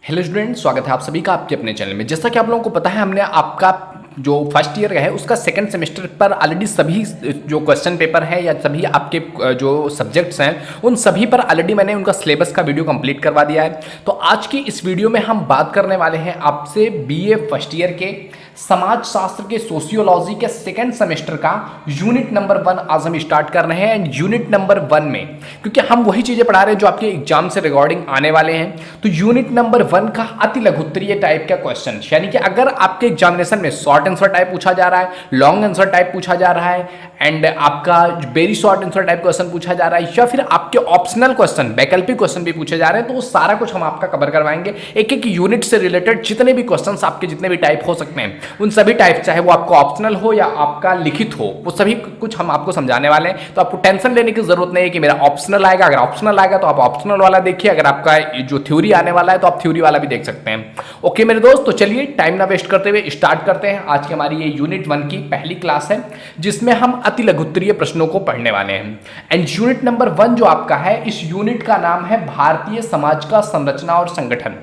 Hello student, स्वागत है आप सभी का आपके अपने चैनल में। जैसा कि आप लोगों को पता है, हमने आपका जो फर्स्ट ईयर है उसका सेकंड सेमेस्टर पर ऑलरेडी सभी जो क्वेश्चन पेपर है या सभी आपके जो सब्जेक्ट्स हैं उन सभी पर ऑलरेडी मैंने उनका सिलेबस का वीडियो कंप्लीट करवा दिया है। तो आज की इस वीडियो में हम बात करने वाले हैं आपसे बीए फर्स्ट ईयर के समाज शास्त्र के सोशियोलॉजी के सेकंड सेमेस्टर का यूनिट नंबर 1 आज हम स्टार्ट कर रहे हैं। एंड यूनिट नंबर 1 में क्योंकि हम वही चीज़ें पढ़ा रहे हैं जो आपके एग्जाम से रिगार्डिंग आने वाले हैं, तो यूनिट नंबर 1 का अति लघुत्तरीय टाइप का क्वेश्चन, यानी कि अगर आपके एग्जामिनेशन में शॉर्ट आंसर टाइप पूछा जा रहा है, लॉन्ग आंसर टाइप पूछा जा रहा है एंड आपका very short answer type question पूछा जा रहा है या फिर आपके ऑप्शनल क्वेश्चन वैकल्पिक क्वेश्चन भी पूछे जा रहे हैं, तो वो सारा कुछ हम आपका कवर करवाएंगे। एक एक यूनिट से रिलेटेड जितने भी क्वेश्चंस आपके जितने भी टाइप हो सकते हैं उन सभी टाइप, चाहे वो आपको ऑप्शनल हो या आपका लिखित हो, वो सभी कुछ हम आपको समझाने वाले हैं। तो आपको टेंशन लेने की जरूरत नहीं है कि मेरा ऑप्शनल आएगा। अगर ऑप्शनल आएगा तो आप ऑप्शनल वाला देखिए, अगर आपका जो थ्योरी आने वाला है तो आप थ्योरी वाला भी देख सकते हैं। ओके मेरे दोस्त, तो चलिए टाइम ना वेस्ट करते हुए स्टार्ट करते हैं। आज की हमारी ये यूनिट 1 की पहली क्लास है जिसमें हम अति लघुत्तरीय प्रश्नों को पढ़ने वाले हैं। एंड यूनिट नंबर 1 जो आपका है, इस यूनिट का नाम है भारतीय समाज का संरचना और संगठन।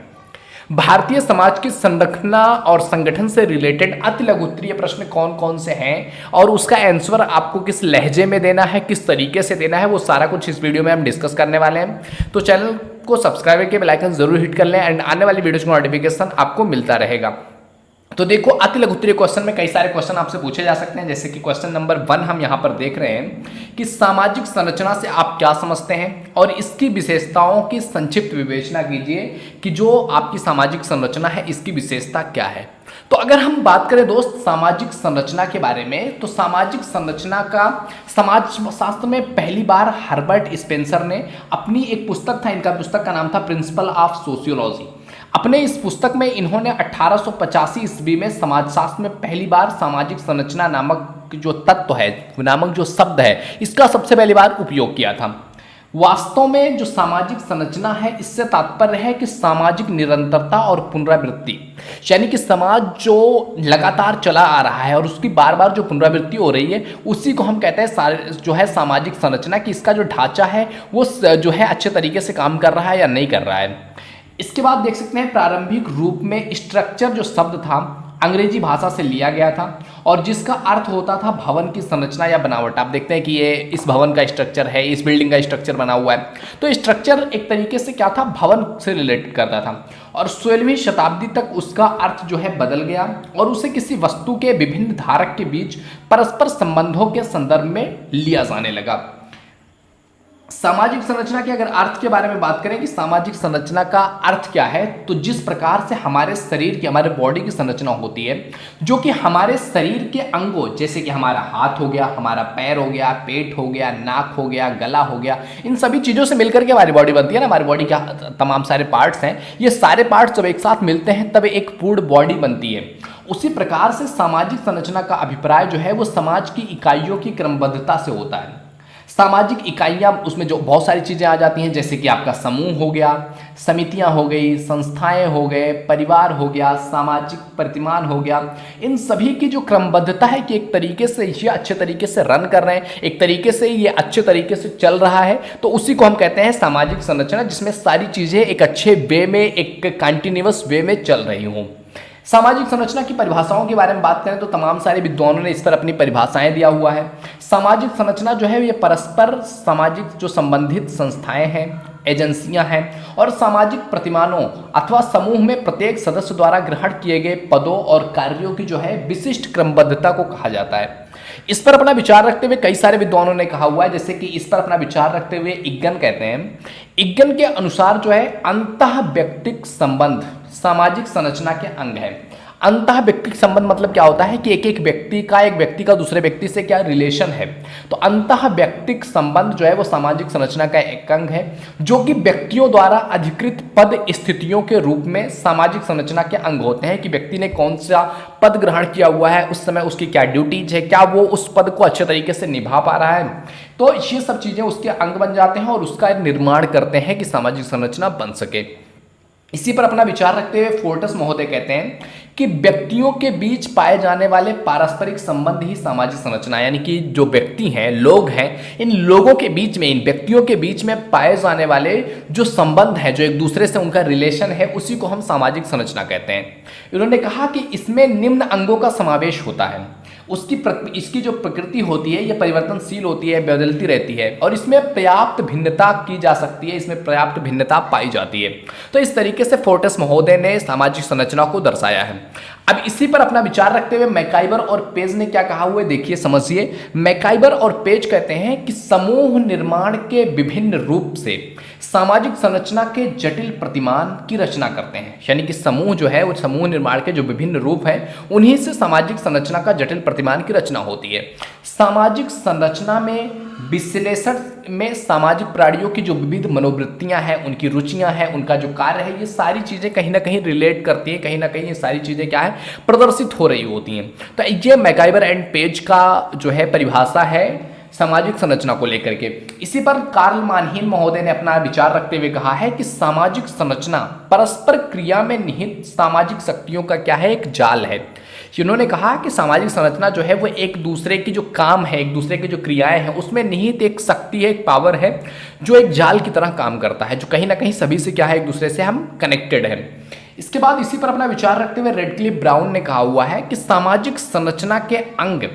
भारतीय समाज की संरचना और संगठन से रिलेटेड अति लघुत्तरीय प्रश्न कौन कौन से हैं और उसका आंसर आपको किस लहजे में देना है, किस तरीके से देना है, वो सारा कुछ इस वीडियो में हम डिस्कस करने वाले हैं। तो चैनल को सब्सक्राइब करके बेल आइकन जरूर हिट कर लें एंड आने वाली वीडियोस का नोटिफिकेशन आपको मिलता रहेगा। तो देखो, अति लघुत्तरीय क्वेश्चन में कई सारे क्वेश्चन आपसे पूछे जा सकते हैं, जैसे कि क्वेश्चन नंबर 1 हम यहाँ पर देख रहे हैं कि सामाजिक संरचना से आप क्या समझते हैं और इसकी विशेषताओं की संक्षिप्त विवेचना कीजिए कि जो आपकी सामाजिक संरचना है इसकी विशेषता क्या है। तो अगर हम बात करें दोस्त सामाजिक संरचना के बारे में, तो सामाजिक संरचना का समाज शास्त्र में पहली बार हर्बर्ट स्पेंसर ने अपनी एक पुस्तक था, इनका पुस्तक का नाम था प्रिंसिपल ऑफ सोशियोलॉजी। अपने इस पुस्तक में इन्होंने 1885 ईस्वी में समाजशास्त्र में पहली बार सामाजिक संरचना नामक जो तत्व है, नामक जो शब्द है, इसका सबसे पहली बार उपयोग किया था। वास्तव में जो सामाजिक संरचना है इससे तात्पर्य है कि सामाजिक निरंतरता और पुनरावृत्ति, यानी कि समाज जो लगातार चला आ रहा है और उसकी बार बार जो पुनरावृत्ति हो रही है उसी को हम कहते हैं जो है सामाजिक संरचना, कि इसका जो ढांचा है वो जो है अच्छे तरीके से काम कर रहा है या नहीं कर रहा है। इसके बाद देख सकते हैं प्रारंभिक रूप में स्ट्रक्चर जो शब्द था अंग्रेजी भाषा से लिया गया था और जिसका अर्थ होता था भवन की संरचना या बनावट। आप देखते हैं कि ये इस भवन का स्ट्रक्चर है, इस बिल्डिंग का स्ट्रक्चर बना हुआ है, तो स्ट्रक्चर एक तरीके से क्या था, भवन से रिलेट करता था। और 16वीं शताब्दी तक उसका अर्थ जो है बदल गया और उसे किसी वस्तु के विभिन्न धारक के बीच परस्पर संबंधों के संदर्भ में लिया जाने लगा। सामाजिक संरचना के अगर अर्थ के बारे में बात करें कि सामाजिक संरचना का अर्थ क्या है, तो जिस प्रकार से हमारे शरीर की, हमारे बॉडी की संरचना होती है, जो कि हमारे शरीर के अंगों जैसे कि हमारा हाथ हो गया, हमारा पैर हो गया, पेट हो गया, नाक हो गया, गला हो गया, इन सभी चीज़ों से मिलकर के हमारी बॉडी बनती है ना। हमारी बॉडी का तमाम सारे पार्ट्स हैं, ये सारे पार्ट्स जब एक साथ मिलते हैं तब एक पूर्ण बॉडी बनती है। उसी प्रकार से सामाजिक संरचना का अभिप्राय जो है वो समाज की इकाइयों की क्रमबद्धता से होता है। सामाजिक इकाइयाँ, उसमें जो बहुत सारी चीज़ें आ जाती हैं, जैसे कि आपका समूह हो गया, समितियाँ हो गई, संस्थाएं हो गए, परिवार हो गया, सामाजिक प्रतिमान हो गया, इन सभी की जो क्रमबद्धता है कि एक तरीके से ये अच्छे तरीके से रन कर रहे हैं, एक तरीके से ये अच्छे तरीके से चल रहा है, तो उसी को हम कहते हैं सामाजिक संरचना, जिसमें सारी चीज़ें एक अच्छे वे में, एक कंटिन्यूअस वे में चल रही हों। सामाजिक संरचना की परिभाषाओं के बारे में बात करें तो तमाम सारे विद्वानों ने इस पर अपनी परिभाषाएं दिया हुआ है। सामाजिक संरचना जो है ये परस्पर सामाजिक जो संबंधित संस्थाएं हैं, एजेंसियां हैं और सामाजिक प्रतिमानों अथवा समूह में प्रत्येक सदस्य द्वारा ग्रहण किए गए पदों और कार्यों की जो है विशिष्ट क्रमबद्धता को कहा जाता है। इस पर अपना विचार रखते हुए कई सारे विद्वानों ने कहा हुआ है, जैसे कि इस पर अपना विचार रखते हुए इग्गन कहते हैं, इग्गन के अनुसार जो है अंतः व्यक्तिक संबंध सामाजिक संरचना के अंग है। अंतः व्यक्तिक संबंध मतलब क्या होता है कि एक व्यक्ति का दूसरे व्यक्ति से क्या रिलेशन है, तो अंतः व्यक्तिक संबंध जो है वो सामाजिक संरचना का एक अंग है, जो कि व्यक्तियों द्वारा अधिकृत पद स्थितियों के रूप में सामाजिक संरचना के अंग होते हैं, कि व्यक्ति ने कौन सा पद ग्रहण किया हुआ है, उस समय उसकी क्या ड्यूटीज है, क्या वो उस पद को अच्छे तरीके से निभा पा रहा है, तो ये सब चीजें उसके अंग बन जाते हैं और उसका निर्माण करते हैं कि सामाजिक संरचना बन सके। इसी पर अपना विचार रखते हुए फोर्टस महोदय कहते हैं कि व्यक्तियों के बीच पाए जाने वाले पारस्परिक संबंध ही सामाजिक संरचना, यानी कि जो व्यक्ति हैं, लोग हैं, इन लोगों के बीच में, इन व्यक्तियों के बीच में पाए जाने वाले जो संबंध है, जो एक दूसरे से उनका रिलेशन है, उसी को हम सामाजिक संरचना कहते हैं। इन्होंने कहा कि इसमें निम्न अंगों का समावेश होता है। इसकी जो प्रकृति होती है ये परिवर्तनशील होती है, बदलती रहती है, और इसमें पर्याप्त भिन्नता की जा सकती है, इसमें पर्याप्त भिन्नता पाई जाती है। तो इस तरीके से फोर्टस महोदय ने सामाजिक संरचना को दर्शाया है। अब इसी पर अपना विचार रखते हुए मैकाइबर और पेज ने क्या कहा हुआ है, देखिए समझिए। मैकाइबर और पेज कहते हैं कि समूह निर्माण के विभिन्न रूप से सामाजिक संरचना के जटिल प्रतिमान की रचना करते हैं। यानी कि समूह जो है, वो समूह निर्माण के जो विभिन्न रूप हैं, उन्हीं से सामाजिक संरचना का जटिल प्रतिमान की रचना होती है। सामाजिक संरचना में विश्लेषण में सामाजिक प्राणियों की जो विविध मनोवृत्तियां हैं, उनकी रुचियां हैं, उनका जो कार्य है, ये सारी चीजें कहीं ना कहीं रिलेट करती हैं, कहीं ना कहीं ये सारी चीजें क्या है, प्रदर्शित हो रही होती हैं। तो ये मैकाइबर एंड पेज का जो है परिभाषा है सामाजिक संरचना को लेकर के। इसी पर कार्ल मानहीन महोदय ने अपना विचार रखते हुए कहा है कि सामाजिक संरचना परस्पर क्रिया में निहित सामाजिक शक्तियों का क्या है, एक जाल है। इन्होंने कहा कि सामाजिक संरचना जो है वो एक दूसरे की जो काम है, एक दूसरे की जो क्रियाएं हैं, उसमें निहित एक शक्ति है, एक पावर है, जो एक जाल की तरह काम करता है, जो कहीं ना कहीं सभी से क्या है, एक दूसरे से हम कनेक्टेड हैं। इसके बाद इसी पर अपना विचार रखते हुए रेडक्लिफ ब्राउन ने कहा हुआ है कि सामाजिक संरचना के अंग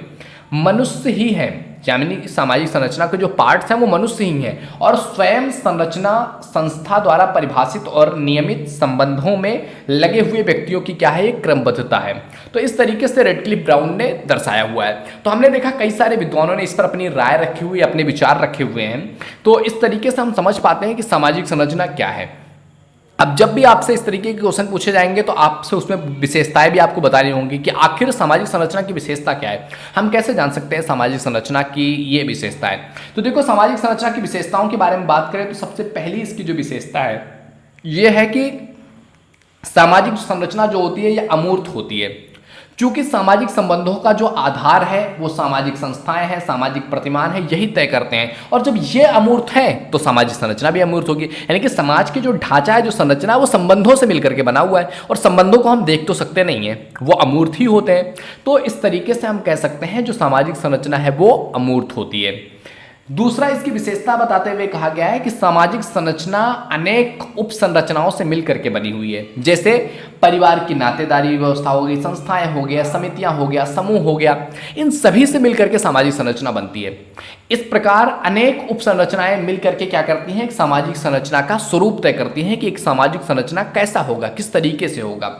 मनुष्य ही हैं, यानी सामाजिक संरचना के जो पार्ट्स हैं वो मनुष्य ही हैं, और स्वयं संरचना संस्था द्वारा परिभाषित और नियमित संबंधों में लगे हुए व्यक्तियों की क्या है, एक क्रमबद्धता है। तो इस तरीके से रेडक्लिफ ब्राउन ने दर्शाया हुआ है। तो हमने देखा कई सारे विद्वानों ने इस पर अपनी राय रखी हुई, अपने विचार रखे हुए हैं। तो इस तरीके से हम समझ पाते हैं कि सामाजिक संरचना क्या है। अब जब भी आपसे इस तरीके के क्वेश्चन पूछे जाएंगे तो आपसे उसमें विशेषताएं भी आपको बतानी होंगी कि आखिर सामाजिक संरचना की विशेषता क्या है, हम कैसे जान सकते हैं सामाजिक संरचना की ये विशेषताएं। तो देखो, सामाजिक संरचना की विशेषताओं के बारे में बात करें तो सबसे पहली इसकी जो विशेषता है ये है कि सामाजिक संरचना जो होती है ये अमूर्त होती है। चूंकि सामाजिक संबंधों का जो आधार है वो सामाजिक संस्थाएं हैं, सामाजिक प्रतिमान है, यही तय करते हैं। और जब ये अमूर्त है तो सामाजिक संरचना भी अमूर्त होगी। यानी कि समाज की जो ढांचा है, जो संरचना है, वो संबंधों से मिलकर के बना हुआ है, और संबंधों को हम देख तो सकते नहीं है, वो अमूर्त ही होते हैं। तो इस तरीके से हम कह सकते हैं जो सामाजिक संरचना है वो अमूर्त होती है। दूसरा इसकी विशेषता बताते हुए कहा गया है कि सामाजिक संरचना अनेक उप संरचनाओं से मिलकर के बनी हुई है। जैसे परिवार की नातेदारी व्यवस्था हो गई, संस्थाएं हो गया, समितियां हो गया, समूह हो गया, इन सभी से मिलकर के सामाजिक संरचना बनती है। इस प्रकार अनेक उप संरचनाएं मिलकर के क्या करती हैं, एक सामाजिक संरचना का स्वरूप तय करती हैं कि एक सामाजिक संरचना कैसा होगा, किस तरीके से होगा।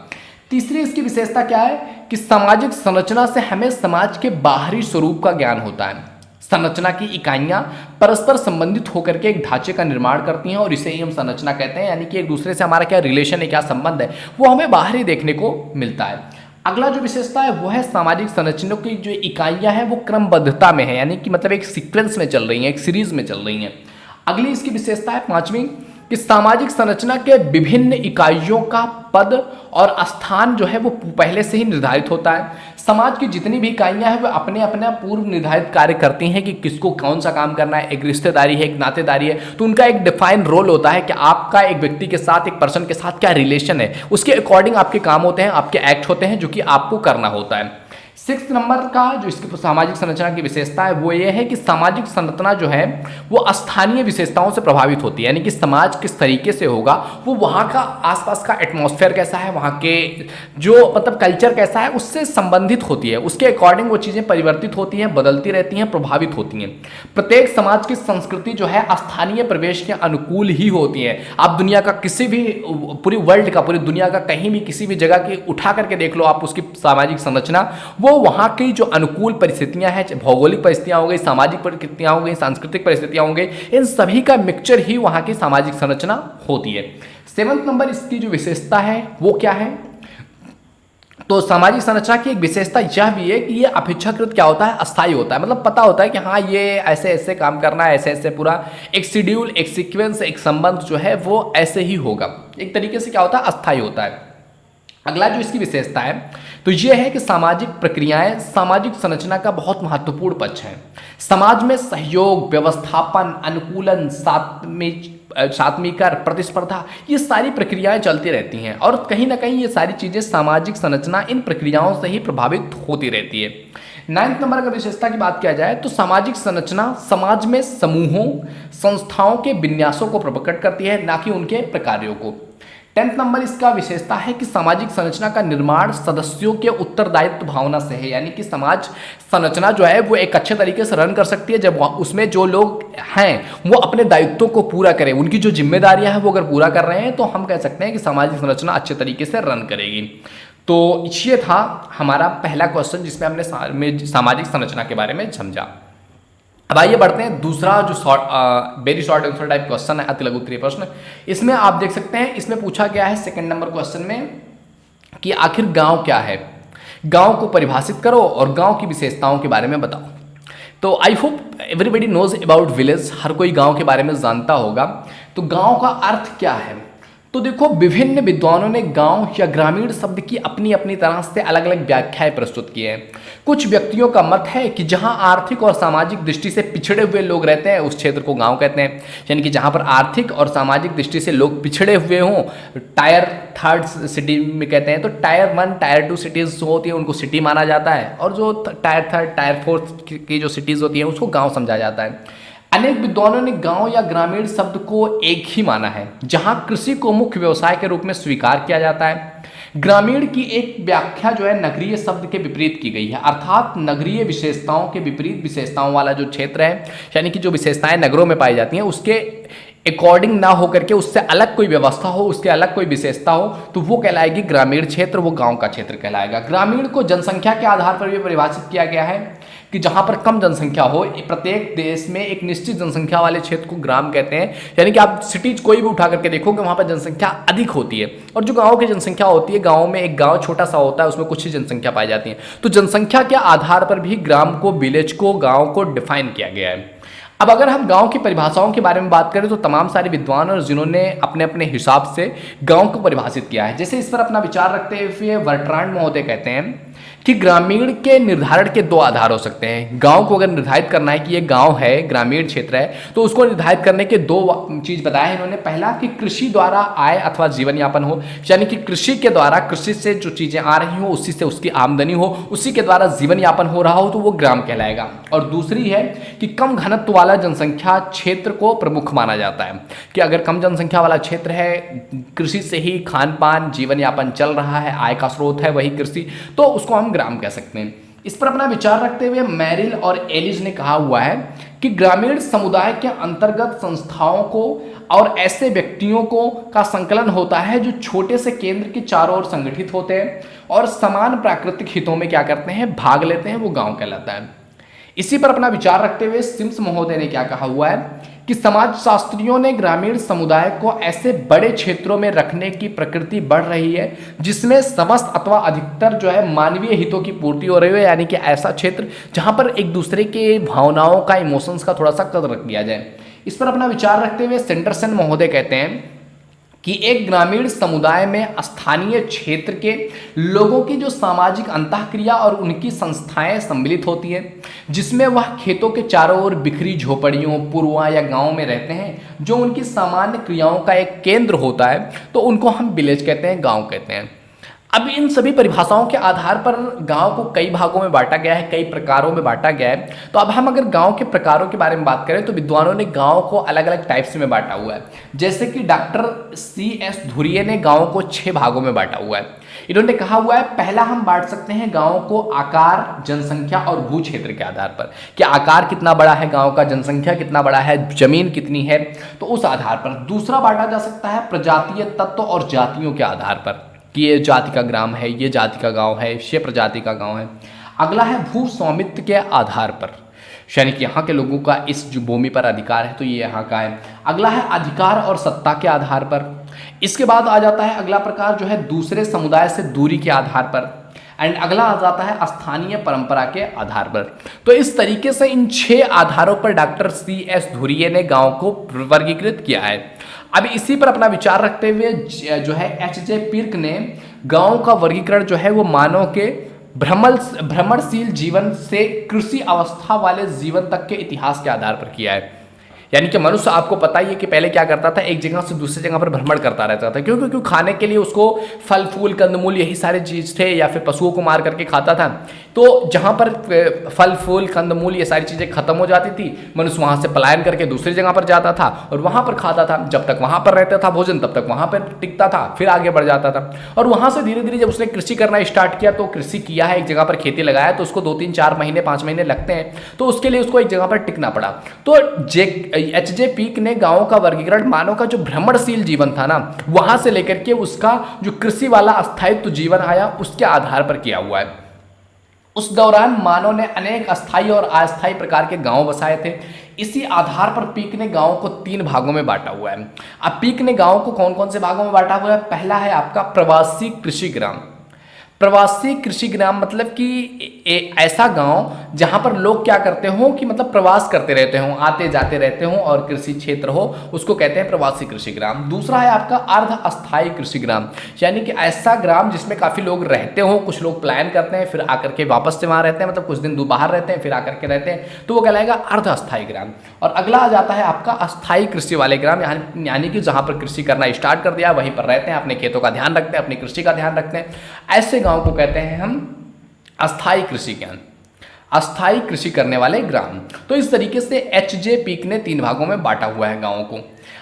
तीसरी इसकी विशेषता क्या है कि सामाजिक संरचना से हमें समाज के बाहरी स्वरूप का ज्ञान होता है। संरचना की इकाइयां परस्पर संबंधित होकर के एक ढांचे का निर्माण करती हैं, और इसे ही हम संरचना कहते हैं। यानी कि एक दूसरे से हमारा क्या रिलेशन है, क्या संबंध है, वो हमें बाहर ही देखने को मिलता है। अगला जो विशेषता है वो है सामाजिक संरचनाओं की जो इकाइयां हैं वो क्रमबद्धता में है, यानी कि मतलब एक सीक्वेंस में चल रही हैं, एक सीरीज में चल रही हैं। अगली इसकी विशेषता है पांचवी कि सामाजिक संरचना के विभिन्न इकाइयों का पद और स्थान जो है वो पहले से ही निर्धारित होता है। समाज की जितनी भी इकाइयां हैं वो अपने अपना पूर्व निर्धारित कार्य करती हैं कि किसको कौन सा काम करना है। एक रिश्तेदारी है, एक नातेदारी है, तो उनका एक डिफाइन रोल होता है कि आपका एक व्यक्ति के साथ, एक पर्सन के साथ क्या रिलेशन है, उसके अकॉर्डिंग आपके काम होते हैं, आपके एक्ट होते हैं जो कि आपको करना होता है। 6 नंबर का जो इसकी सामाजिक संरचना की विशेषता है वो ये है कि सामाजिक संरचना जो है वो स्थानीय विशेषताओं से प्रभावित होती है। यानी कि समाज किस तरीके से होगा, वो वहाँ का आसपास का एटमॉस्फेयर कैसा है, वहाँ के जो मतलब कल्चर कैसा है, उससे संबंधित होती है। उसके अकॉर्डिंग वो चीज़ें परिवर्तित होती हैं, बदलती रहती हैं, प्रभावित होती हैं। प्रत्येक समाज की संस्कृति जो है स्थानीय प्रवेश के अनुकूल ही होती है। आप दुनिया का किसी भी, पूरी वर्ल्ड का, पूरी दुनिया का कहीं भी किसी भी जगह की उठा करके देख लो आप उसकी सामाजिक संरचना, वो वहाँ की जो अनुकूल परिस्थितियां हैं, भौगोलिक परिस्थितियां हो गई, सामाजिक परिस्थितियां हो गई, सांस्कृतिक परिस्थितियां हो गई, इन सभी का मिक्सचर ही वहाँ की सामाजिक संरचना होती है। 7 नंबर इसकी जो विशेषता है वो क्या है, तो सामाजिक संरचना की एक विशेषता यह भी है कि ये अपेक्षाकृत क्या होता है, अस्थायी होता है। मतलब पता होता है कि हाँ ये ऐसे ऐसे काम करना है, ऐसे ऐसे पूरा एक शेड्यूल, एक सीक्वेंस, एक संबंध जो है वो ऐसे ही होगा। एक तरीके से क्या होता है, अस्थायी होता है। अगला जो इसकी विशेषता है तो यह है कि सामाजिक प्रक्रियाएं सामाजिक संरचना का बहुत महत्वपूर्ण पक्ष है। समाज में सहयोग, व्यवस्थापन, अनुकूलन, सात्मीकर, प्रतिस्पर्धा, ये सारी प्रक्रियाएं चलती रहती हैं और कहीं ना कहीं ये सारी चीज़ें सामाजिक संरचना इन प्रक्रियाओं से ही प्रभावित होती रहती है। 9 नंबर अगर विशेषता की बात किया जाए तो सामाजिक संरचना समाज में समूहों, संस्थाओं के विन्यासों को प्रकट करती है, ना कि उनके प्रकारों को। 10 नंबर इसका विशेषता है कि सामाजिक संरचना का निर्माण सदस्यों के उत्तरदायित्व भावना से है, यानी कि समाज संरचना जो है वो एक अच्छे तरीके से रन कर सकती है जब उसमें जो लोग हैं वो अपने दायित्वों को पूरा करें, उनकी जो जिम्मेदारियां हैं वो अगर पूरा कर रहे हैं तो हम कह सकते हैं कि सामाजिक संरचना अच्छे तरीके से रन करेगी। तो ये था हमारा पहला क्वेश्चन जिसमें हमने सामाजिक संरचना के बारे में समझा। अब आइए बढ़ते हैं दूसरा जो very short answer type question है, अति लघु उत्तरीय प्रश्न। इसमें आप देख सकते हैं इसमें पूछा गया है 2 नंबर क्वेश्चन में कि आखिर गांव क्या है, गांव को परिभाषित करो और गांव की विशेषताओं के बारे में बताओ। तो I hope everybody knows about village, हर कोई गांव के बारे में जानता होगा। तो गांव का अर्थ क्या है, तो देखो विभिन्न विद्वानों ने गांव या ग्रामीण शब्द की अपनी अपनी तरह से अलग अलग व्याख्याएं प्रस्तुत की हैं। कुछ व्यक्तियों का मत है कि जहां आर्थिक और सामाजिक दृष्टि से पिछड़े हुए लोग रहते हैं उस क्षेत्र को गांव कहते हैं, यानी कि जहां पर आर्थिक और सामाजिक दृष्टि से लोग पिछड़े हुए हों, टायर 3 सिटी में कहते हैं, तो टायर 1 टायर 2 सिटीज़ जो होती है उनको सिटी माना जाता है और जो टायर 3 टायर 4 की जो सिटीज़ होती हैं उसको गाँव समझा जाता है। अनेक विद्वानों ने गांव या ग्रामीण शब्द को एक ही माना है, जहां कृषि को मुख्य व्यवसाय के रूप में स्वीकार किया जाता है। ग्रामीण की एक व्याख्या जो है नगरीय शब्द के विपरीत की गई है, अर्थात नगरीय विशेषताओं के विपरीत विशेषताओं वाला जो क्षेत्र है, यानी कि जो विशेषताएं नगरों में पाई जाती हैं उसके अकॉर्डिंग ना होकर के उससे अलग कोई व्यवस्था हो, उसके अलग कोई विशेषता हो, तो वो कहलाएगी ग्रामीण क्षेत्र, वो गांव का क्षेत्र कहलाएगा। ग्रामीण को जनसंख्या के आधार पर भी परिभाषित किया गया है कि जहां पर कम जनसंख्या हो, प्रत्येक देश में एक निश्चित जनसंख्या वाले क्षेत्र को ग्राम कहते हैं, यानी कि आप सिटीज कोई भी उठा करके देखोगे वहां पर जनसंख्या अधिक होती है और जो गाँव की जनसंख्या होती है, गाँव में एक गाँव छोटा सा होता है उसमें कुछ ही जनसंख्या पाई जाती है, तो जनसंख्या के आधार पर भी ग्राम को, विलेज को, गाँव को डिफाइन किया गया है। अब अगर हम गांव की परिभाषाओं के बारे में बात करें तो तमाम सारे विद्वान और जिन्होंने अपने अपने हिसाब से गांव को परिभाषित किया है। जैसे इस पर अपना विचार रखते हुए वर्ट्रांड महोदय कहते हैं कि ग्रामीण के निर्धारण के 2 आधार हो सकते हैं। गांव को अगर निर्धारित करना है कि ये गांव है, ग्रामीण क्षेत्र है, तो उसको निर्धारित करने के 2 चीज बताया है इन्होंने। पहला कि कृषि द्वारा आय अथवा जीवन यापन हो, यानी कि कृषि के द्वारा, कृषि से जो चीजें आ रही हो उसी से उसकी आमदनी हो, उसी के द्वारा जीवन यापन हो रहा हो, तो वो ग्राम कहलाएगा। और दूसरी है कि कम घनत्व वाला जनसंख्या क्षेत्र को प्रमुख माना जाता है, कि अगर कम जनसंख्या वाला क्षेत्र है, कृषि से ही खान पान जीवन यापन चल रहा है, आय का स्रोत है वही कृषि, तो उसको हम ग्राम कह सकते हैं। इस पर अपना विचार रखते हुए मैरिल और एलिज ने कहा हुआ है कि ग्रामीण समुदाय के अंतर्गत संस्थाओं को और ऐसे व्यक्तियों को का संकलन होता है जो छोटे से केंद्र के चारों ओर संगठित होते हैं और समान प्राकृतिक हितों में क्या करते हैं, भाग लेते हैं, वो गांव कहलाता है। इसी पर अपना विचार रखते हुए सिम्स महोदय ने क्या कहा हुआ है कि समाजशास्त्रियों ने ग्रामीण समुदाय को ऐसे बड़े क्षेत्रों में रखने की प्रकृति बढ़ रही है जिसमें समस्त अथवा अधिकतर जो है मानवीय हितों की पूर्ति हो रही है, यानी कि ऐसा क्षेत्र जहां पर एक दूसरे के भावनाओं का, इमोशंस का थोड़ा सा कदर रख दिया जाए। इस पर अपना विचार रखते हुए सेंडरसन महोदय कहते हैं कि एक ग्रामीण समुदाय में स्थानीय क्षेत्र के लोगों की जो सामाजिक अंतःक्रिया और उनकी संस्थाएं सम्मिलित होती हैं, जिसमें वह खेतों के चारों ओर बिखरी झोपड़ियों, पुरवा या गांव में रहते हैं, जो उनकी सामान्य क्रियाओं का एक केंद्र होता है, तो उनको हम विलेज कहते हैं, गांव कहते हैं। अब इन सभी परिभाषाओं के आधार पर गांव को कई भागों में बांटा गया है, कई प्रकारों में बांटा गया है। तो अब हम अगर गांव के प्रकारों के बारे में बात करें तो विद्वानों ने गांव को अलग अलग टाइप्स में बांटा हुआ है। जैसे कि डॉक्टर C.S. धुरिये ने गांव को 6 भागों में बांटा हुआ है। इन्होंने कहा हुआ है, पहला हम बांट सकते हैं गांव को आकार, जनसंख्या और भू क्षेत्र के आधार पर, कि आकार कितना बड़ा है गांव का, जनसंख्या कितना बड़ा है, जमीन कितनी है, तो उस आधार पर। दूसरा बांटा जा सकता है प्रजातीय तत्व और जातियों के आधार पर, कि ये जाति का ग्राम है, ये जाति का गांव है, ये प्रजाति का गांव है। अगला है भू स्वामित्व के आधार पर, यानी कि यहाँ के लोगों का इस जो भूमि पर अधिकार है तो ये यहाँ का है। अगला है अधिकार और सत्ता के आधार पर। इसके बाद आ जाता है अगला प्रकार जो है दूसरे समुदाय से दूरी के आधार पर, एंड अगला आ जाता है स्थानीय परंपरा के आधार पर। तो इस तरीके से इन 6 आधारों पर डॉक्टर C.S. धुरिये ने गांव को वर्गीकृत किया है। अब इसी पर अपना विचार रखते हुए जो है H.J. पिर्क ने गांव का वर्गीकरण जो है वो मानव के भ्रमणशील जीवन से कृषि अवस्था वाले जीवन तक के इतिहास के आधार पर किया है। यानी कि मनुष्य आपको पता ही है कि पहले क्या करता था, एक जगह से दूसरी जगह पर भ्रमण करता रहता था। क्यों? क्योंकि खाने के लिए उसको फल फूल कंदमूल यही सारे चीज थे, या फिर पशुओं को मार करके खाता था। तो जहां पर फल फूल कंदमूल ये सारी चीजें खत्म हो जाती थी, मनुष्य वहां से पलायन करके दूसरी जगह पर जाता था और वहां पर खाता था। जब तक वहां पर रहता था भोजन, तब तक वहां पर टिकता था, फिर आगे बढ़ जाता था। और वहां से धीरे धीरे जब उसने कृषि करना स्टार्ट किया, तो कृषि किया है, एक जगह पर खेती लगाया, तो उसको 2-3-4 महीने 5 महीने लगते हैं, तो उसके लिए उसको एक जगह पर टिकना पड़ा। तो एच.जे. पीक ने गांवों का वर्गीकरण मानव का जो भ्रमणशील जीवन था ना, वहां से लेकर के उसका जो कृषि वाला अस्थायित्व जीवन आया, उसके आधार पर किया हुआ है। उस दौरान मानव ने अनेक अस्थायी और अस्थायी प्रकार के गांव बसाए थे। इसी आधार पर पीक ने गांव को 3 भागों में बांटा हुआ है। अब पीक ने गांव को कौन कौन से भागों में बांटा हुआ है? पहला है आपका प्रवासी कृषि ग्राम। प्रवासी कृषि ग्राम मतलब कि ऐसा गांव जहां पर लोग क्या करते हो कि मतलब प्रवास करते रहते हो, आते जाते रहते हो और कृषि क्षेत्र हो, उसको कहते हैं प्रवासी कृषि ग्राम। दूसरा है आपका अर्ध अस्थायी कृषि ग्राम, यानी कि ऐसा ग्राम जिसमें काफी लोग रहते हो, कुछ लोग प्लान करते हैं फिर आकर के वापस से वहां रहते हैं, मतलब कुछ दिन बाहर रहते हैं फिर आकर के रहते हैं, तो वो कहलाएगा अर्ध अस्थायी ग्राम। और अगला आ जाता है आपका अस्थायी कृषि वाले ग्राम, यानी कि जहां पर कृषि करना स्टार्ट कर दिया वहीं पर रहते हैं, अपने खेतों का ध्यान रखते हैं, अपनी कृषि का ध्यान रखते हैं। ऐसे गांव को कहते हैं हम अस्थायी कृषि ज्ञान, अस्थायी कृषि करने वाले ग्राम। तो इस तरीके से एच.जे. पीक ने 3 भागों में बांटा हुआ है गांवों को।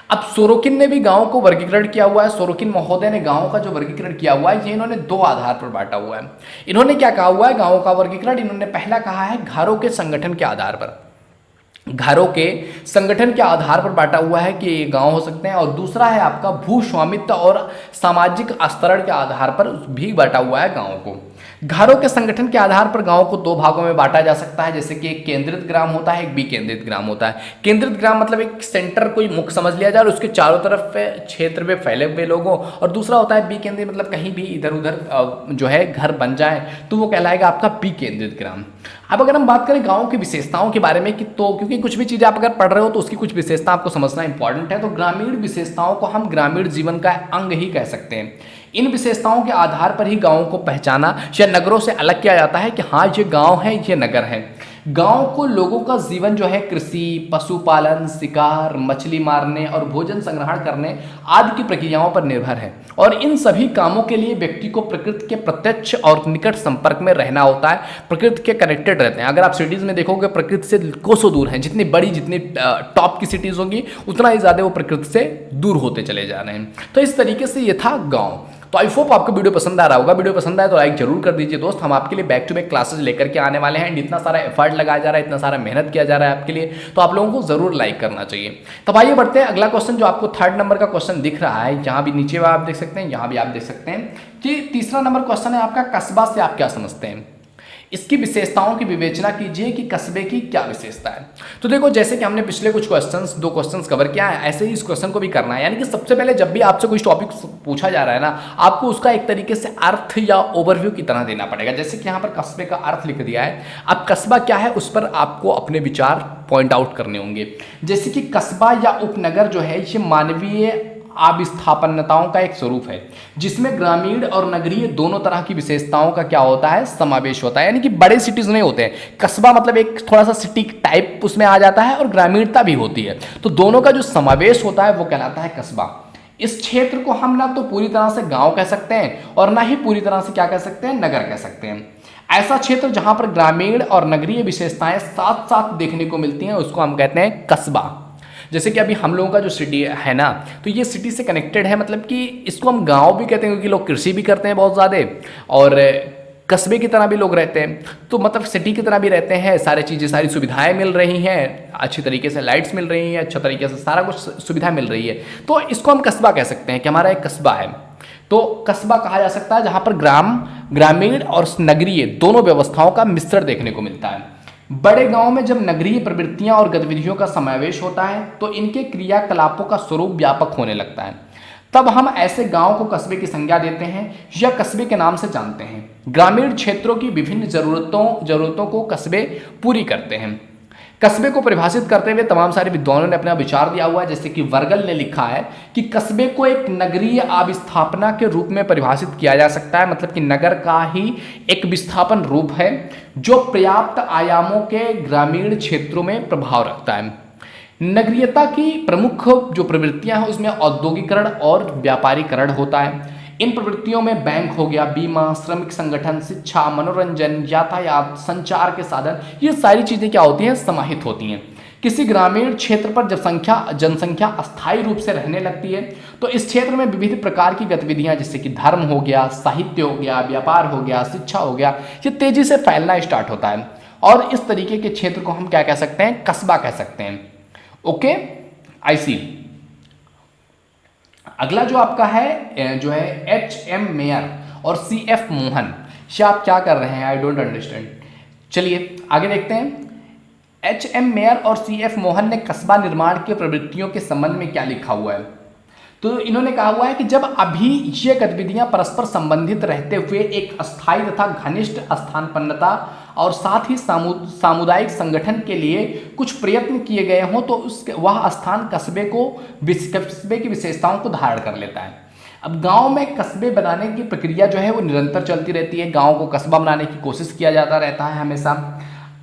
अब सोरोकिन ने भी गांव को वर्गीकरण किया हुआ है। सोरोकिन महोदय ने गांवों का जो वर्गीकरण किया हुआ है, ये इन्होंने 2 आधार पर बांटा हुआ है। इन्होंने क्या कहा हुआ है गांवों का वर्गीकरण? इन्होंने पहला कहा है घरों के संगठन के आधार पर, घरों के संगठन के आधार पर बांटा हुआ है कि ये गांव हो सकते हैं। और दूसरा है आपका भू स्वामित्व और सामाजिक स्तरण के आधार पर भी बांटा हुआ है गांवों को। घरों के संगठन के आधार पर गांव को 2 भागों में बांटा जा सकता है, जैसे कि एक केंद्रित ग्राम होता है, एक विकेंद्रित ग्राम होता है। केंद्रित ग्राम मतलब एक सेंटर, कोई मुख्य समझ लिया जाए और उसके चारों तरफ क्षेत्र में फैले हुए लोग हों। और दूसरा होता है विकेंद्रित, मतलब कहीं भी इधर उधर जो है घर बन जाए, तो वो कहलाएगा आपका विकेंद्रित ग्राम। अब अगर हम बात करें गांव की विशेषताओं के बारे में कि तो क्योंकि कुछ भी चीज़ें आप अगर पढ़ रहे हो तो उसकी कुछ विशेषता आपको समझना इंपॉर्टेंट है, तो ग्रामीण विशेषताओं को हम ग्रामीण जीवन का अंग ही कह सकते हैं। इन विशेषताओं के आधार पर ही गांवों को पहचाना या नगरों से अलग किया जाता है कि हाँ ये गांव है, ये नगर है। गांव को लोगों का जीवन जो है कृषि, पशुपालन, शिकार, मछली मारने और भोजन संग्रहण करने आदि की प्रक्रियाओं पर निर्भर है। और इन सभी कामों के लिए व्यक्ति को प्रकृति के प्रत्यक्ष और निकट संपर्क में रहना होता है, प्रकृति के कनेक्टेड रहते हैं। अगर आप सिटीज में देखोगे प्रकृति से कोसों दूर हैं, जितनी बड़ी जितनी टॉप की सिटीज होंगी उतना ही ज़्यादा वो प्रकृति से दूर होते चले जा रहे हैं। तो इस तरीके से ये था गाँव। तो आई होप आपको वीडियो पसंद आ रहा होगा। वीडियो पसंद आए तो लाइक जरूर कर दीजिए दोस्त। हम आपके लिए बैक टू बैक क्लासेस लेकर के आने वाले हैं, इतना सारा एफर्ट लगाया जा रहा है, इतना सारा मेहनत किया जा रहा है आपके लिए, तो आप लोगों को जरूर लाइक करना चाहिए। तो आइए बढ़ते हैं। अगला क्वेश्चन जो आपको 3rd नंबर का क्वेश्चन दिख रहा है, यहाँ भी नीचे आप देख सकते हैं, यहाँ भी आप देख सकते हैं कि 3रा नंबर क्वेश्चन है आपका कस्बा से आप क्या समझते हैं। इसकी विशेषताओं की विवेचना कीजिए कि कस्बे की क्या विशेषता है। तो देखो, जैसे कि हमने पिछले कुछ क्वेश्चंस 2 क्वेश्चंस कवर किया है, ऐसे ही इस क्वेश्चन को भी करना है। यानी कि सबसे पहले जब भी आपसे कोई टॉपिक पूछा जा रहा है ना, आपको उसका एक तरीके से अर्थ या ओवरव्यू की तरह देना पड़ेगा। जैसे कि यहाँ पर कस्बे का अर्थ लिख दिया है, अब कस्बा क्या है उस पर आपको अपने विचार पॉइंट आउट करने होंगे। जैसे कि कस्बा या उपनगर जो है ये मानवीय अविस्थापन्नताओं का एक स्वरूप है, जिसमें ग्रामीण और नगरीय दोनों तरह की विशेषताओं का क्या होता है, समावेश होता है। यानी कि बड़े सिटीज नहीं होते हैं, कस्बा मतलब एक थोड़ा सा सिटी टाइप उसमें आ जाता है और ग्रामीणता भी होती है, तो दोनों का जो समावेश होता है वो कहलाता है कस्बा। इस क्षेत्र को हम ना तो पूरी तरह से गांव कह सकते हैं और ना ही पूरी तरह से क्या कह सकते हैं, नगर कह सकते हैं। ऐसा क्षेत्र जहां पर ग्रामीण और नगरीय विशेषताएं साथ साथ देखने को मिलती हैं उसको हम कहते हैं कस्बा। जैसे कि अभी हम लोगों का जो सिटी है ना, तो ये सिटी से कनेक्टेड है, मतलब कि इसको हम गांव भी कहते हैं क्योंकि लोग कृषि भी करते हैं बहुत ज़्यादा, और कस्बे की तरह भी लोग रहते हैं, तो मतलब सिटी की तरह भी रहते हैं। सारी चीज़ें, सारी सुविधाएं मिल रही हैं, अच्छी तरीके से लाइट्स मिल रही हैं, अच्छे तरीके से सारा कुछ सुविधा मिल रही है, तो इसको हम कस्बा कह सकते हैं कि हमारा एक कस्बा है। तो कस्बा कहा जा सकता है जहाँ पर ग्रामीण और नगरीय दोनों व्यवस्थाओं का मिश्रण देखने को मिलता है। बड़े गांव में जब नगरीय प्रवृत्तियां और गतिविधियों का समावेश होता है तो इनके क्रियाकलापों का स्वरूप व्यापक होने लगता है। तब हम ऐसे गांव को कस्बे की संज्ञा देते हैं या कस्बे के नाम से जानते हैं। ग्रामीण क्षेत्रों की विभिन्न जरूरतों को कस्बे पूरी करते हैं। कस्बे को परिभाषित करते हुए तमाम सारे विद्वानों ने अपना विचार दिया हुआ है। जैसे कि वर्गल ने लिखा है कि कस्बे को एक नगरीय अविस्थापना के रूप में परिभाषित किया जा सकता है, मतलब कि नगर का ही एक विस्थापन रूप है जो पर्याप्त आयामों के ग्रामीण क्षेत्रों में प्रभाव रखता है। नगरीयता की प्रमुख जो प्रवृत्तियां हैं उसमें औद्योगिकरण और व्यापारीकरण होता है। इन प्रवृत्तियों में बैंक हो गया, बीमा, श्रमिक संगठन, शिक्षा, मनोरंजन, यातायात, संचार के साधन, ये सारी चीजें क्या होती हैं, समाहित होती हैं। किसी ग्रामीण क्षेत्र पर जब जनसंख्या अस्थायी रूप से रहने लगती है तो इस क्षेत्र में विविध प्रकार की गतिविधियां जैसे कि धर्म हो गया, साहित्य हो गया, व्यापार हो गया, शिक्षा हो गया, ये तेजी से फैलना स्टार्ट होता है और इस तरीके के क्षेत्र को हम क्या कह सकते हैं, कस्बा कह सकते हैं। ओके, आई सी। अगला जो आपका है जो है H.M. मेयर और C.F. मोहन, ये आप क्या कर रहे हैं, आई डोंट अंडरस्टैंड। चलिए आगे देखते हैं। H.M. मेयर और C.F. मोहन ने कस्बा निर्माण के प्रवृत्तियों के संबंध में क्या लिखा हुआ है, तो इन्होंने कहा हुआ है कि जब अभी ये गतिविधियां परस्पर संबंधित रहते हुए एक अस्थायी तथा घनिष्ठ स्थानपन्नता और साथ ही सामुदायिक संगठन के लिए कुछ प्रयत्न किए गए हों तो वह स्थान कस्बे की विशेषताओं को धारण कर लेता है। अब गांव में कस्बे बनाने की प्रक्रिया जो है वो निरंतर चलती रहती है। गांव को कस्बा बनाने की कोशिश किया जाता रहता है हमेशा।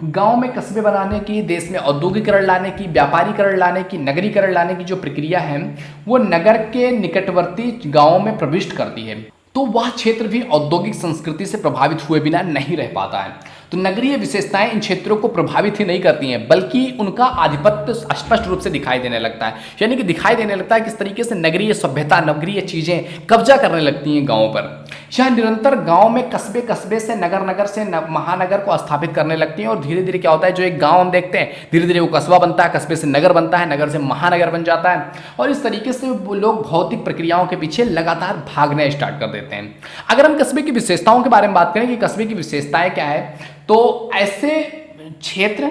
गांव में कस्बे बनाने की, देश में औद्योगिकरण लाने की, व्यापारीकरण लाने की, नगरीकरण लाने की जो प्रक्रिया है वो नगर के निकटवर्ती गांवों में प्रविष्ट करती है, तो वह क्षेत्र भी औद्योगिक संस्कृति से प्रभावित हुए बिना नहीं रह पाता है। तो नगरीय विशेषताएं इन क्षेत्रों को प्रभावित ही नहीं करती हैं बल्कि उनका आधिपत्य स्पष्ट रूप से दिखाई देने लगता है। यानी कि दिखाई देने लगता है किस तरीके से नगरीय सभ्यता, नगरीय चीजें कब्जा करने लगती हैं गाँव पर। यह निरंतर गांव में कस्बे से नगर से महानगर को स्थापित करने लगती हैं और धीरे धीरे क्या होता है, जो एक गांव हम देखते हैं धीरे धीरे वो कस्बा बनता है, कस्बे से नगर बनता है, नगर से महानगर बन जाता है और इस तरीके से वो लोग भौतिक प्रक्रियाओं के पीछे लगातार भागने स्टार्ट कर देते हैं। अगर हम कस्बे की विशेषताओं के बारे में बात करें कि कस्बे की विशेषताएं क्या है, तो ऐसे क्षेत्र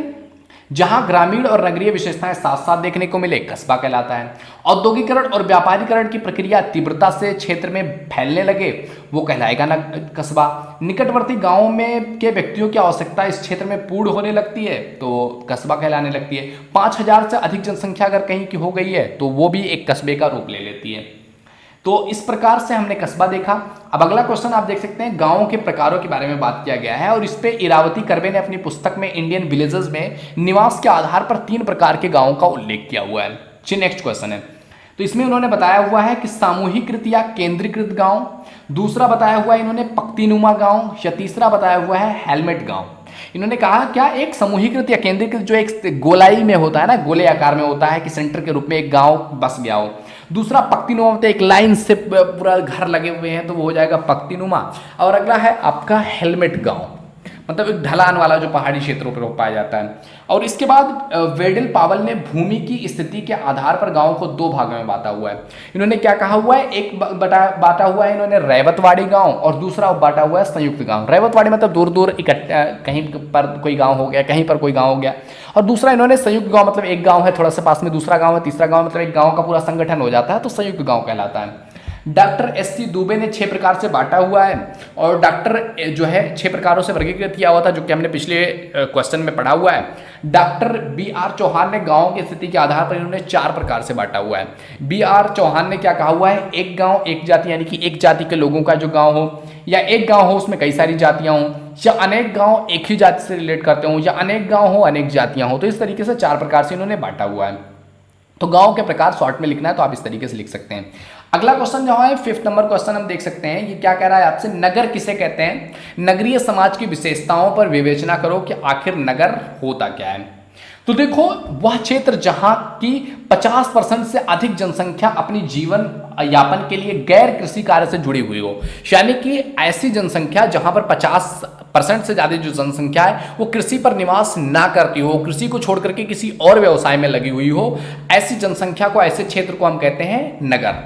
जहां ग्रामीण और नगरीय विशेषताएं साथ साथ देखने को मिले कस्बा कहलाता है। औद्योगिकरण और व्यापारीकरण की प्रक्रिया तीव्रता से क्षेत्र में फैलने लगे वो कहलाएगा ना कस्बा। निकटवर्ती गांवों में के व्यक्तियों की आवश्यकता इस क्षेत्र में पूर्ण होने लगती है तो कस्बा कहलाने लगती है। 5000 से अधिक जनसंख्या अगर कहीं की हो गई है तो वो भी एक कस्बे का रूप ले लेती है। तो इस प्रकार से हमने कस्बा देखा। अब अगला क्वेश्चन आप देख सकते हैं, गांवों के प्रकारों के बारे में बात किया गया है और इस पे इरावती कर्वे ने अपनी पुस्तक में इंडियन विलेजेस में निवास के आधार पर 3 प्रकार के गांवों का उल्लेख किया हुआ है। चलिए नेक्स्ट क्वेश्चन है, तो इसमें उन्होंने बताया हुआ है कि सामूहिकृत या केंद्रीकृत गांव, दूसरा बताया हुआ है इन्होंने पक्तिनुमा गांव, या तीसरा बताया हुआ है हेलमेट गांव। इन्होंने कहा क्या एक समूहीकृत या केंद्रीकृत जो एक गोलाई में होता है ना, गोले आकार में होता है कि सेंटर के रूप में एक गांव बस गया हो। दूसरा पक्तिनुमा मतलब एक लाइन से पूरा घर लगे हुए हैं तो वो हो जाएगा पक्तिनुमा। और अगला है आपका हेलमेट गांव, मतलब एक ढलान वाला जो पहाड़ी क्षेत्रों पर पाया जाता है। और इसके बाद वेडल पावल ने भूमि की स्थिति के आधार पर गांव को 2 भागों में बांटा हुआ है। इन्होंने क्या कहा हुआ है, एक बांटा हुआ है इन्होंने रैवतवाड़ी गांव और दूसरा बांटा हुआ है संयुक्त गांव। रैवतवाड़ी मतलब दूर दूर इकट्ठा कहीं पर कोई गांव हो गया, कहीं पर कोई गांव हो गया, और दूसरा इन्होंने संयुक्त गांव मतलब एक गांव है थोड़ा सा पास में दूसरा गांव है, तीसरा गांव मतलब एक गांव का पूरा संगठन हो जाता है तो संयुक्त गांव कहलाता है। Doctor S.C. दुबे ने 6 प्रकार से बांटा हुआ है और डॉक्टर जो है 6 प्रकारों से वर्गीकृत किया हुआ था जो कि हमने पिछले क्वेश्चन में पढ़ा हुआ है। Doctor B.R. चौहान ने गांव की स्थिति के आधार पर इन्होंने 4 प्रकार से बांटा हुआ है। B.R. चौहान ने क्या कहा हुआ है, एक गांव एक जाति, यानी कि एक जाति के लोगों का जो गांव हो, या एक गांव हो उसमें कई सारी जातियां हों, या अनेक गांव एक ही जाति से रिलेट करते हों, या अनेक गांव हो अनेक जातियां हो। तो इस तरीके से 4 प्रकार से इन्होंने बांटा हुआ है। तो गांव के प्रकार शॉर्ट में लिखना है तो आप इस तरीके से लिख सकते हैं। अगला क्वेश्चन जो है 5th नंबर क्वेश्चन हम देख सकते हैं, ये क्या कह रहा है आपसे, नगर किसे कहते हैं, नगरीय समाज की विशेषताओं पर विवेचना करो कि आखिर नगर होता क्या है। तो देखो वह क्षेत्र जहां की 50% से अधिक जनसंख्या अपनी जीवन यापन के लिए गैर कृषि कार्य से जुड़ी हुई हो, यानी कि ऐसी जनसंख्या जहां पर 50% से ज्यादा जो जनसंख्या है वो कृषि पर निवास ना करती हो, कृषि को छोड़ करके किसी और व्यवसाय में लगी हुई हो, ऐसी जनसंख्या को, ऐसे क्षेत्र को हम कहते हैं नगर।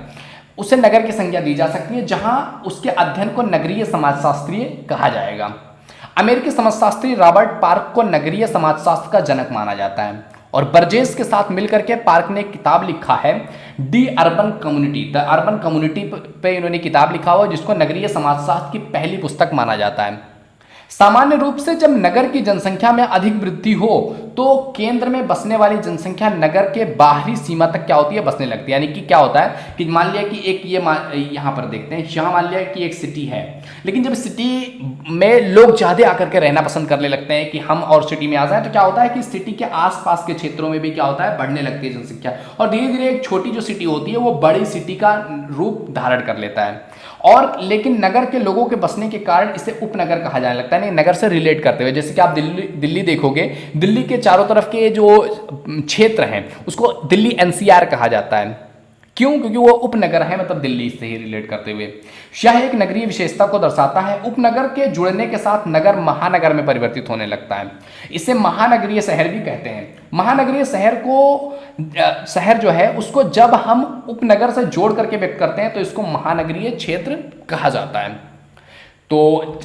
उसे नगर की संज्ञा दी जा सकती है जहां उसके अध्ययन को नगरीय समाजशास्त्रीय कहा जाएगा। अमेरिकी समाजशास्त्री रॉबर्ट पार्क को नगरीय समाजशास्त्र का जनक माना जाता है और बर्जेस के साथ मिलकर के पार्क ने किताब लिखा है दी urban community, the urban community पे इन्होंने किताब लिखा हुआ जिसको नगरीय समाजशास्त्र की पहली पुस्तक माना जाता है। सामान्य रूप से जब नगर की जनसंख्या में अधिक वृद्धि हो तो केंद्र में बसने वाली जनसंख्या नगर के बाहरी सीमा तक क्या होती है, बसने लगती है। यानी कि क्या होता है कि मान लिया कि एक ये यहाँ पर देखते हैं, यहाँ मान लिया कि एक सिटी है, लेकिन जब सिटी में लोग ज़्यादा आकर के रहना पसंद करने लगते हैं कि हम और सिटी में आ जाए, तो क्या होता है कि सिटी के आसपास के क्षेत्रों में भी क्या होता है, बढ़ने लगती है जनसंख्या, और धीरे धीरे एक छोटी जो सिटी होती है वो बड़ी सिटी का रूप धारण कर लेता है। और लेकिन नगर के लोगों के बसने के कारण इसे उपनगर कहा जाने लगता है, नहीं नगर से रिलेट करते हुए। जैसे कि आप दिल्ली देखोगे, दिल्ली के चारों तरफ के जो क्षेत्र हैं उसको दिल्ली एनसीआर कहा जाता है। क्यों? क्योंकि वो उपनगर है, मतलब दिल्ली से ही रिलेट करते हुए। यह एक नगरीय विशेषता को दर्शाता है। उपनगर के जुड़ने के साथ नगर महानगर में परिवर्तित होने लगता है। इसे महानगरीय शहर भी कहते हैं। महानगरीय शहर जो है उसको जब हम उपनगर से जोड़ करके व्यक्त करते हैं तो इसको महानगरीय क्षेत्र कहा जाता है। तो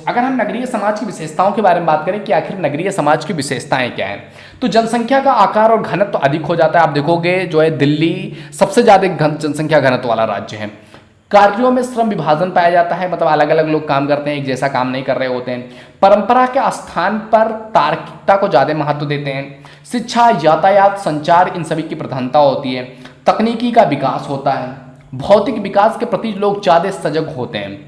अगर हम नगरीय समाज की विशेषताओं के बारे में बात करें कि आखिर नगरीय समाज की विशेषताएं क्या हैं, तो जनसंख्या का आकार और घनत्व तो अधिक हो जाता है। आप देखोगे जो है दिल्ली सबसे ज्यादा जनसंख्या घनत्व वाला राज्य है। कार्यों में श्रम विभाजन पाया जाता है, मतलब अलग अलग लोग काम करते हैं, एक जैसा काम नहीं कर रहे होते हैं। परंपरा के स्थान पर तार्किकता को ज्यादा महत्व देते हैं। शिक्षा, यातायात, संचार, इन सभी की प्रधानता होती है। तकनीकी का विकास होता है। भौतिक विकास के प्रति लोग ज्यादा सजग होते हैं,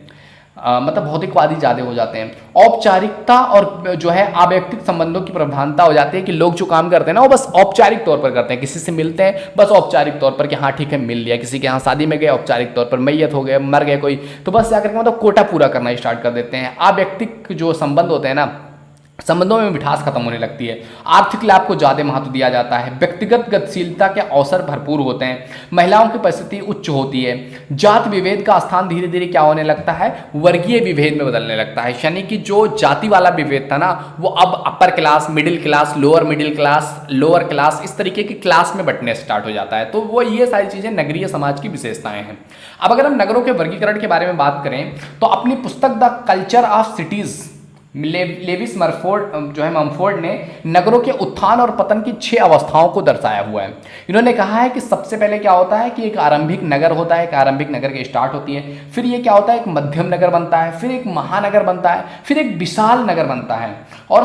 मतलब भौतिकवादी ज़्यादा हो जाते हैं। औपचारिकता और जो है आवैयक्तिक संबंधों की प्रधानता हो जाती है कि लोग जो काम करते हैं ना वो बस औपचारिक तौर पर करते हैं। किसी से मिलते हैं बस औपचारिक तौर पर कि हाँ ठीक है मिल लिया, किसी के यहाँ शादी में गए औपचारिक तौर पर, मैयत हो गए, मर गए कोई, तो बस जाकर के मतलब कोटा पूरा करना स्टार्ट कर देते हैं। आवैयक्तिक जो संबंध होते हैं ना, संबंधों में मिठास खत्म होने लगती है। आर्थिक लाभ को ज्यादा महत्व दिया जाता है। व्यक्तिगत गतिशीलता के अवसर भरपूर होते हैं। महिलाओं की परिस्थिति उच्च होती है। जाति विभेद का स्थान धीरे धीरे क्या होने लगता है, वर्गीय विभेद में बदलने लगता है। यानी कि जो जाति वाला विभेद था ना वो अब upper class, middle class, middle class, lower class, इस तरीके की क्लास में बंटने स्टार्ट हो जाता है। तो वो ये सारी चीजें नगरीय समाज की विशेषताएं हैं। अब अगर हम नगरों के वर्गीकरण के बारे में बात करें तो अपनी पुस्तक the culture of cities Lewis Mumford ने नगरों के उत्थान और पतन की 6 अवस्थाओं को दर्शाया हुआ है। इन्होंने कहा है कि सबसे पहले क्या होता है कि एक आरंभिक नगर होता है, एक आरंभिक नगर की स्टार्ट होती है, फिर ये क्या होता है एक मध्यम नगर बनता है, फिर एक महानगर बनता है, फिर एक विशाल नगर बनता है। और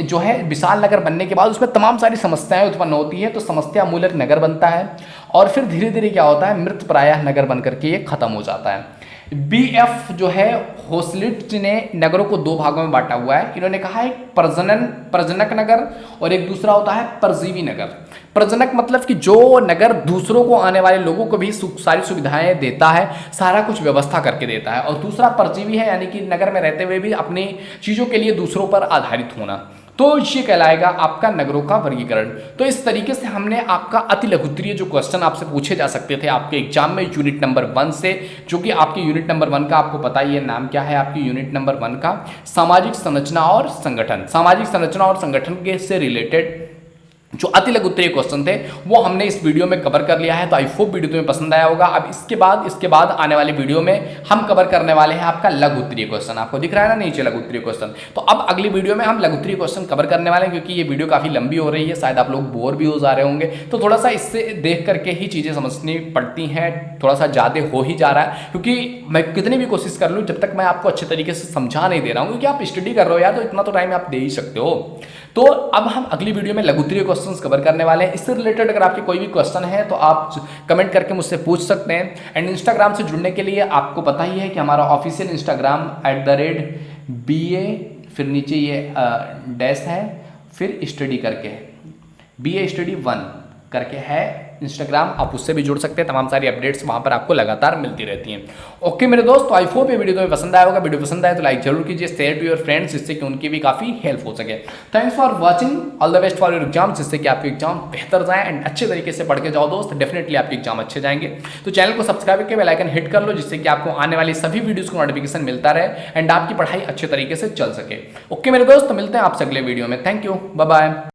जो है विशाल नगर बनने के बाद उसमें तमाम सारी समस्याएं उत्पन्न होती है, तो समस्या मूलक नगर बनता है। और फिर धीरे धीरे क्या होता है मृत प्रायः नगर बनकर के ये खत्म हो जाता है। बीएफ जो है होस्लिट ने नगरों को 2 भागों में बांटा हुआ है। इन्होंने कहा है प्रजनक नगर और एक दूसरा होता है परजीवी नगर। प्रजनक मतलब कि जो नगर दूसरों को, आने वाले लोगों को भी सारी सुविधाएं देता है, सारा कुछ व्यवस्था करके देता है। और दूसरा परजीवी है, यानी कि नगर में रहते हुए भी अपनी चीजों के लिए दूसरों पर आधारित होना। तो ये कहलाएगा आपका नगरों का वर्गीकरण। तो इस तरीके से हमने आपका अति लघुत्तरीय जो क्वेश्चन आपसे पूछे जा सकते थे आपके एग्जाम में यूनिट नंबर 1 से, जो कि आपके यूनिट नंबर 1 का आपको पता ही है नाम क्या है, आपकी यूनिट नंबर 1 का सामाजिक संरचना और संगठन, सामाजिक संरचना और संगठन के से रिलेटेड जो अति लघुत्तरीय क्वेश्चन थे वो हमने इस वीडियो में कवर कर लिया है। तो आई होप वीडियो तुम्हें पसंद आया होगा। अब इसके बाद आने वाले वीडियो में हम कवर करने वाले हैं आपका लघुत्तरीय क्वेश्चन। आपको दिख रहा है ना नीचे लघुत्तरीय क्वेश्चन। तो अब अगली वीडियो में हम लघुत्तरीय क्वेश्चन कवर करने वाले हैं, क्योंकि ये वीडियो काफी लंबी हो रही है, शायद आप लोग बोर भी हो जा रहे होंगे। तो थोड़ा सा इससे देख करके ही चीजें समझनी पड़ती हैं, थोड़ा सा ज्यादा हो ही जा रहा है, क्योंकि मैं कितनी भी कोशिश कर लूँ जब तक मैं आपको अच्छे तरीके से समझा नहीं दे रहा हूँ, क्योंकि आप स्टडी कर रहे हो यार, तो इतना तो टाइम आप दे ही सकते हो। तो अब हम अगली वीडियो में लघुत्तरीय क्वेश्चंस कवर करने वाले हैं। इससे रिलेटेड अगर आपके कोई भी क्वेश्चन है तो आप कमेंट करके मुझसे पूछ सकते हैं। एंड इंस्टाग्राम से जुड़ने के लिए आपको पता ही है कि हमारा ऑफिशियल इंस्टाग्राम @BA, फिर नीचे ये डैश है, फिर स्टडी करके BA Study 1 करके है इंस्टाग्राम, आप उससे भी जुड़ सकते हैं। तमाम सारी अपडेट्स वहां पर आपको लगातार मिलती रहती हैं। ओके मेरे दोस्त, तो आई होप ये वीडियो तुम्हें पसंद आया होगा। वीडियो पसंद आए तो लाइक जरूर कीजिए, शेयर टू योर फ्रेंड्स, जिससे कि उनकी भी काफी हेल्प हो सके। Thanks for watching, all the best for your exam, जिससे कि आपके एग्जाम बेहतर जाए एंड अच्छे तरीके से पढ़ के जाओ दोस्त, डेफिनेटली आपके एग्जाम अच्छे जाएंगे। तो चैनल को सब्सक्राइब करके बेल आइकन हिट कर लो, जिससे कि आपको आने वाली सभी वीडियोस को नोटिफिकेशन मिलता रहे एंड आपकी पढ़ाई अच्छे तरीके से चल सके। ओके मेरे दोस्त, तो मिलते हैं आपसे अगले वीडियो में। Thank you, bye bye.